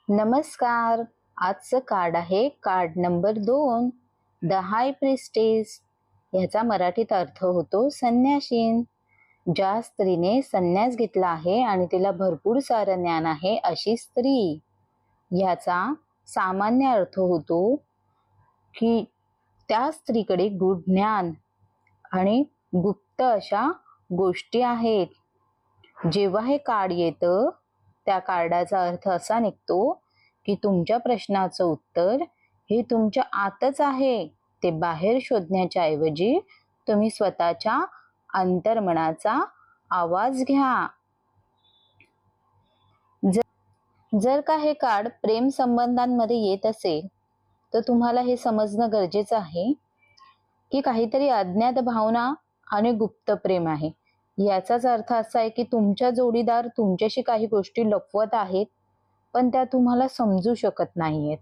नमस्कार. आजचं कार्ड आहे card number 2, the high priestess. याचा मराठीत अर्थ होतो संन्यासीन. ज्या स्त्रीने संन्यास घेतला आहे आणि तिला भरपूर सारं ज्ञान आहे अशी स्त्री. याचा सामान्य अर्थ होतो की त्या स्त्रीकडे गूढ ज्ञान आणि गुप्त अशा गोष्टी आहेत. जेव्हा हे कार्ड येतं त्या कार्डाचा अर्थ असा निघतो की तुमच्या प्रश्नाचं उत्तर हे तुमच्या आतच आहे. ते बाहेर शोधण्याच्या ऐवजी तुम्ही स्वतःच्या अंतर्मनाचा आवाज घ्या. जर का हे कार्ड प्रेम संबंधांमध्ये येत असेल तर तुम्हाला हे समजणं गरजेचं आहे की काहीतरी अज्ञात भावना आणि गुप्त प्रेम आहे. याचाच अर्थ असा आहे की तुमच्या जोडीदार तुमच्याशी काही गोष्टी लपवत आहेत पण त्या तुम्हाला समजू शकत नाहीयेत.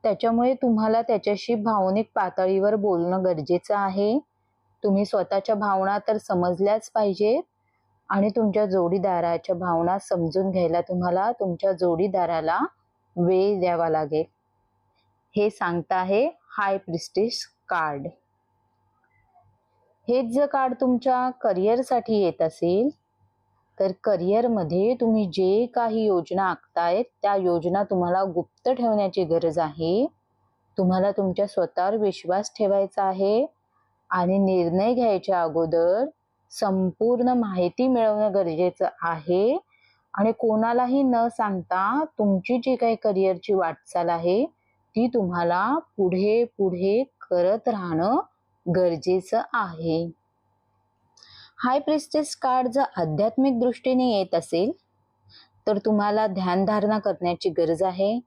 त्याच्यामुळे तुम्हाला त्याच्याशी भावनिक पातळीवर बोलणं गरजेचं आहे. तुम्ही स्वतःच्या भावना तर समजल्याच पाहिजेत आणि तुमच्या जोडीदाराच्या भावना समजून घ्यायला तुम्हाला तुमच्या जोडीदाराला वेळ द्यावा लागेल. हे सांगता आहे हाय प्रिस्टेस कार्ड. हेच जर कार्ड तुमच्या करिअरसाठी येत असेल तर करिअरमध्ये तुम्ही जे काही योजना आखतायत त्या योजना तुम्हाला गुप्त ठेवण्याची गरज आहे. तुम्हाला तुमच्या स्वतःवर विश्वास ठेवायचा आहे आणि निर्णय घ्यायच्या अगोदर संपूर्ण माहिती मिळवणं गरजेचं आहे आणि कोणालाही न सांगता तुमची जी काही करिअरची वाटचाल आहे ती तुम्हाला पुढे पुढे करत राहणं गरजेचं आहे. हाय प्रिस्टेस कार्ड जर आध्यात्मिक दृष्टीने येत असेल तर तुम्हाला ध्यानधारणा करण्याची गरज आहे,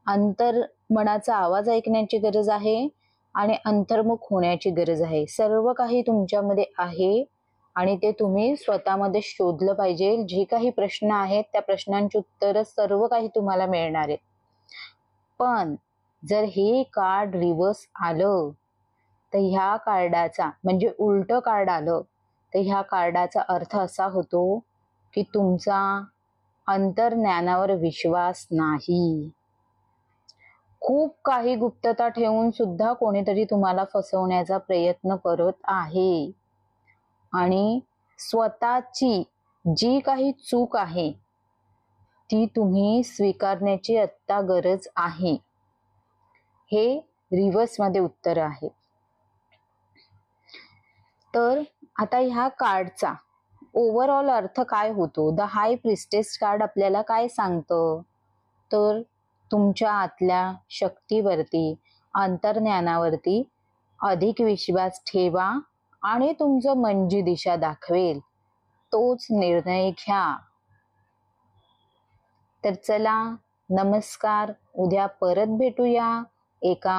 अंतर्मनाचा आवाज ऐकण्याची गरज आहे आणि अंतर्मुख होण्याची गरज आहे. सर्व काही तुमच्यामध्ये आहे आणि ते तुम्ही स्वतःमध्ये शोधलं पाहिजे. जे काही प्रश्न आहेत त्या प्रश्नांची उत्तरं सर्व काही तुम्हाला मिळणार आहेत. पण जर हे कार्ड रिव्हर्स आलं तर ह्या कार्डाचा म्हणजे उलट कार्ड आलं तर ह्या कार्डाचा अर्थ असा होतो की तुमचा अंतर्ज्ञानावर विश्वास नाही. खूप काही गुप्तता ठेवून सुद्धा कोणीतरी तुम्हाला फसवण्याचा प्रयत्न करत आहे आणि स्वतःची जी काही चूक आहे ती तुम्ही स्वीकारण्याची आत्ता गरज आहे. हे रिव्हर्स मध्ये उत्तर आहे. तर आता ह्या कार्डचा ओव्हरऑल अर्थ काय होतो? द हाय प्रिस्टेस कार्ड आपल्याला काय सांगतं? तर तुमच्या आतल्या शक्तीवरती, अंतर्ज्ञानावरती अधिक विश्वास ठेवा आणि तुमचं मन जी दिशा दाखवेल तोच निर्णय घ्या. तर चला, नमस्कार. उद्या परत भेटूया एका